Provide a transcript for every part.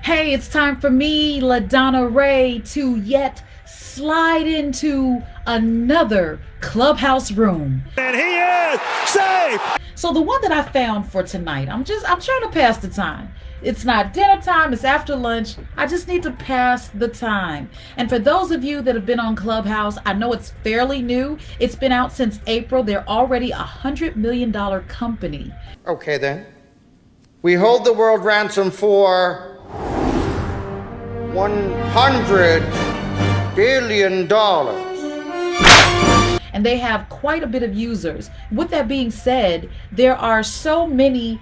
Hey, it's time for me, LaDonna Ray, to yet slide into another Clubhouse room. And he is safe. So the one that I found for tonight, I'm trying to pass the time. It's not dinner time, it's after lunch. I just need to pass the time. And for those of you that have been on Clubhouse, I know it's fairly new. It's been out since April. They're already $100 million company. Okay then. We hold the world ransom for $100 billion. And they have quite a bit of users. With that being said, there are so many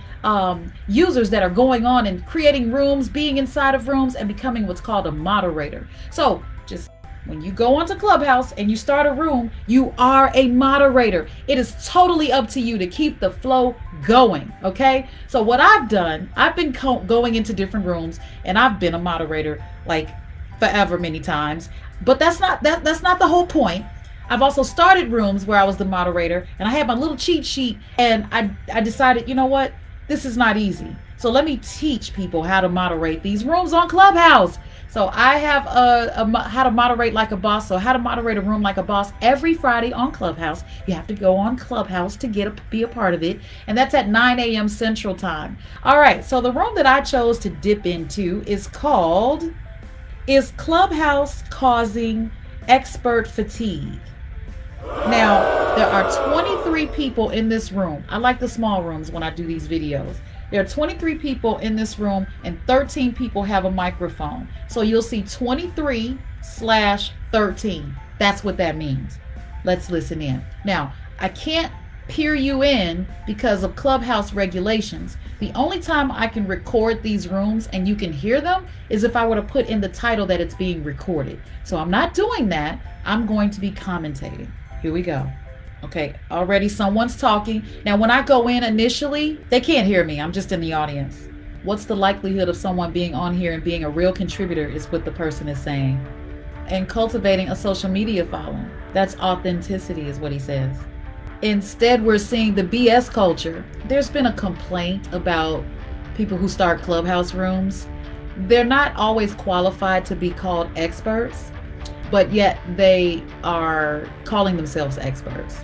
users that are going on and creating rooms, being inside of rooms, and becoming what's called a moderator. So just when you go onto Clubhouse and you start a room, you are a moderator. It is totally up to you to keep the flow going, okay? So what I've done, I've been going into different rooms, and I've been a moderator like forever many times, but that's not the whole point. I've also started rooms where I was the moderator, and I had my little cheat sheet, and I decided, you know what? This is not easy. So let me teach people how to moderate these rooms on Clubhouse. So I have how to moderate like a boss. So how to moderate a room like a boss every Friday on Clubhouse. You have to go on Clubhouse to be a part of it. And that's at 9 a.m. Central Time. All right. So the room that I chose to dip into is called, Is Clubhouse Causing Expert Fatigue? Now, there are 23 people in this room. I like the small rooms when I do these videos. There are 23 people in this room, and 13 people have a microphone. So you'll see 23/13. That's what that means. Let's listen in. Now, I can't peer you in because of Clubhouse regulations. The only time I can record these rooms and you can hear them is if I were to put in the title that it's being recorded. So I'm not doing that. I'm going to be commentating. Here we go. Okay, already someone's talking. Now, when I go in initially, they can't hear me. I'm just in the audience. What's the likelihood of someone being on here and being a real contributor is what the person is saying. And cultivating a social media following. That's authenticity is what he says. Instead, we're seeing the BS culture. There's been a complaint about people who start Clubhouse rooms. They're not always qualified to be called experts, but yet they are calling themselves experts.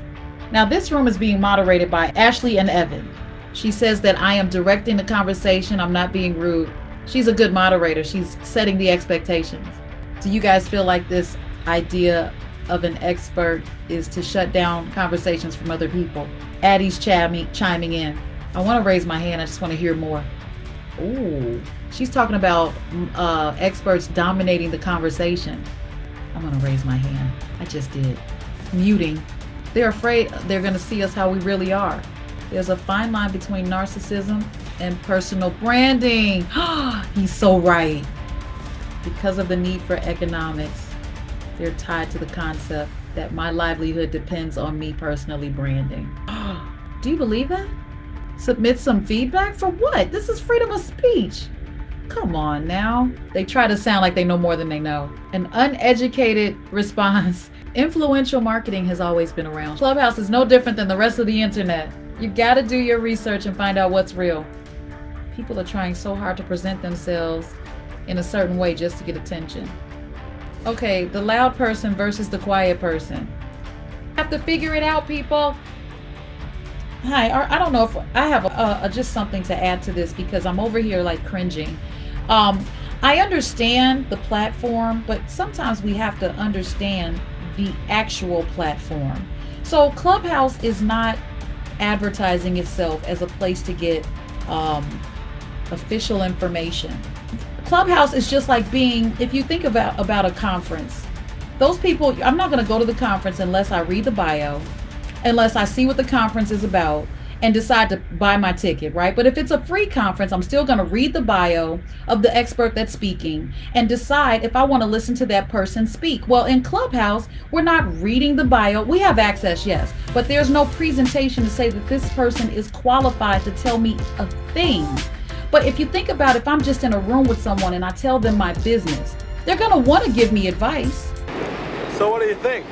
Now, this room is being moderated by Ashley and Evan. She says that I am directing the conversation. I'm not being rude. She's a good moderator. She's setting the expectations. Do you guys feel like this idea of an expert is to shut down conversations from other people? Addie's chiming in. I want to raise my hand. I just want to hear more. Ooh, she's talking about experts dominating the conversation. I'm going to raise my hand. I just did. Muting. They're afraid they're going to see us how we really are. There's a fine line between narcissism and personal branding. He's so right. Because of the need for economics, they're tied to the concept that my livelihood depends on me personally branding. Do you believe that? Submit some feedback for what? This is freedom of speech. Come on now. They try to sound like they know more than they know. An uneducated response. Influential marketing has always been around. Clubhouse is no different than the rest of the internet. You gotta do your research and find out what's real. People are trying so hard to present themselves in a certain way just to get attention. Okay, the loud person versus the quiet person. Have to figure it out, people. Hi, I don't know if I have just something to add to this because I'm over here like cringing. I understand the platform, but sometimes we have to understand the actual platform. So Clubhouse is not advertising itself as a place to get official information. Clubhouse is just like being, if you think about a conference, those people, I'm not going to go to the conference unless I read the bio, unless I see what the conference is about and decide to buy my ticket, right? But if it's a free conference, I'm still going to read the bio of the expert that's speaking and decide if I want to listen to that person speak. Well, in Clubhouse, we're not reading the bio. We have access, yes, but there's no presentation to say that this person is qualified to tell me a thing. But if you think about if I'm just in a room with someone and I tell them my business, they're going to want to give me advice. So what do you think?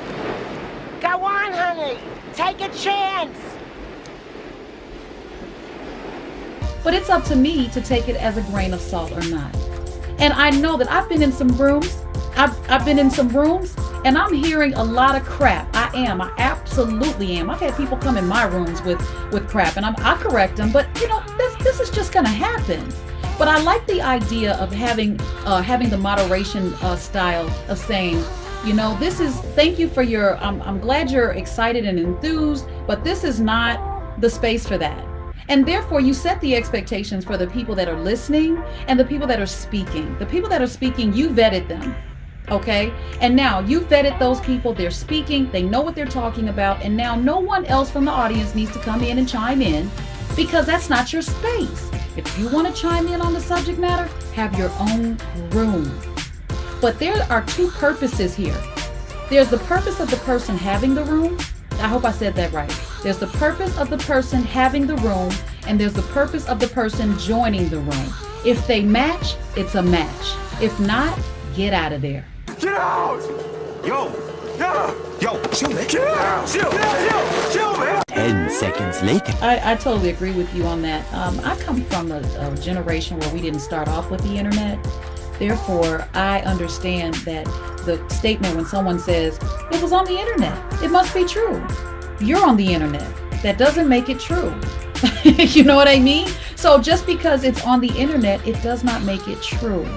Go on, honey. Take a chance. But it's up to me to take it as a grain of salt or not. And I know that I've been in some rooms. I've been in some rooms and I'm hearing a lot of crap. I absolutely am. I've had people come in my rooms with crap, and I correct them, but you know, this is just gonna happen. But I like the idea of having the moderation style of saying, you know, thank you for your, I'm glad you're excited and enthused, but this is not the space for that. And therefore you set the expectations for the people that are listening and the people that are speaking. The people that are speaking, you vetted them. Okay, and now you've vetted those people, they're speaking, they know what they're talking about, and now no one else from the audience needs to come in and chime in, because that's not your space. If you want to chime in on the subject matter, have your own room. But there are two purposes here. There's the purpose of the person having the room. I hope I said that right. There's the purpose of the person having the room, and there's the purpose of the person joining the room. If they match, it's a match. If not, get out of there. Get out! Yo! Chill, man. Get out! Chill, man. 10 seconds later. I totally agree with you on that. I come from a generation where we didn't start off with the internet. Therefore, I understand that the statement when someone says, it was on the internet, it must be true. You're on the internet. That doesn't make it true. You know what I mean? So just because it's on the internet, it does not make it true.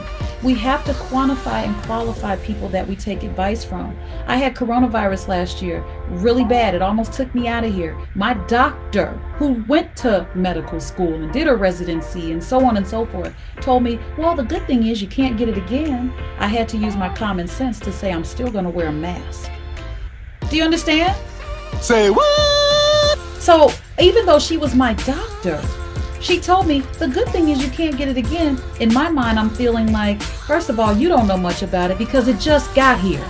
We have to quantify and qualify people that we take advice from. I had coronavirus last year, really bad. It almost took me out of here. My doctor, who went to medical school and did a residency and so on and so forth, told me, well, the good thing is you can't get it again. I had to use my common sense to say I'm still going to wear a mask. Do you understand? Say what? So even though she was my doctor, she told me the good thing is you can't get it again. In my mind, I'm feeling like, first of all, you don't know much about it because it just got here.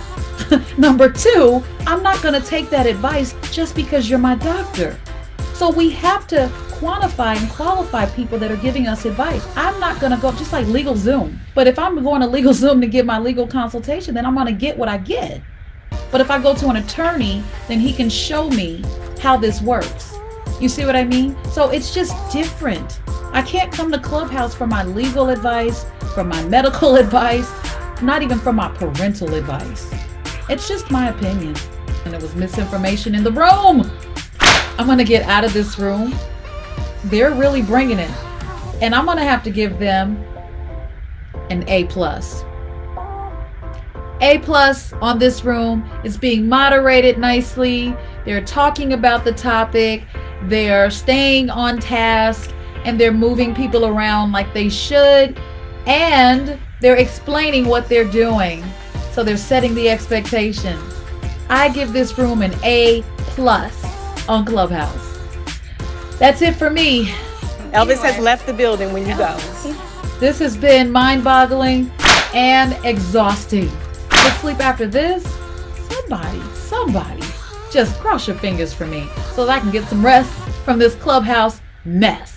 Number two, I'm not going to take that advice just because you're my doctor. So we have to quantify and qualify people that are giving us advice. I'm not going to go just like LegalZoom. But if I'm going to LegalZoom to get my legal consultation, then I'm going to get what I get. But if I go to an attorney, then he can show me how this works. You see what I mean? So it's just different. I can't come to Clubhouse for my legal advice, for my medical advice, not even for my parental advice. It's just my opinion. And there was misinformation in the room. I'm going to get out of this room. They're really bringing it. And I'm going to have to give them an A+. A+ on this room. It's being moderated nicely. They're talking about the topic. They're staying on task, and they're moving people around like they should, and they're explaining what they're doing. So they're setting the expectation. I give this room an A+ on Clubhouse. That's it for me. Elvis has left the building when you go. This has been mind-boggling and exhausting. To sleep after this, somebody, just cross your fingers for me so that I can get some rest from this Clubhouse mess.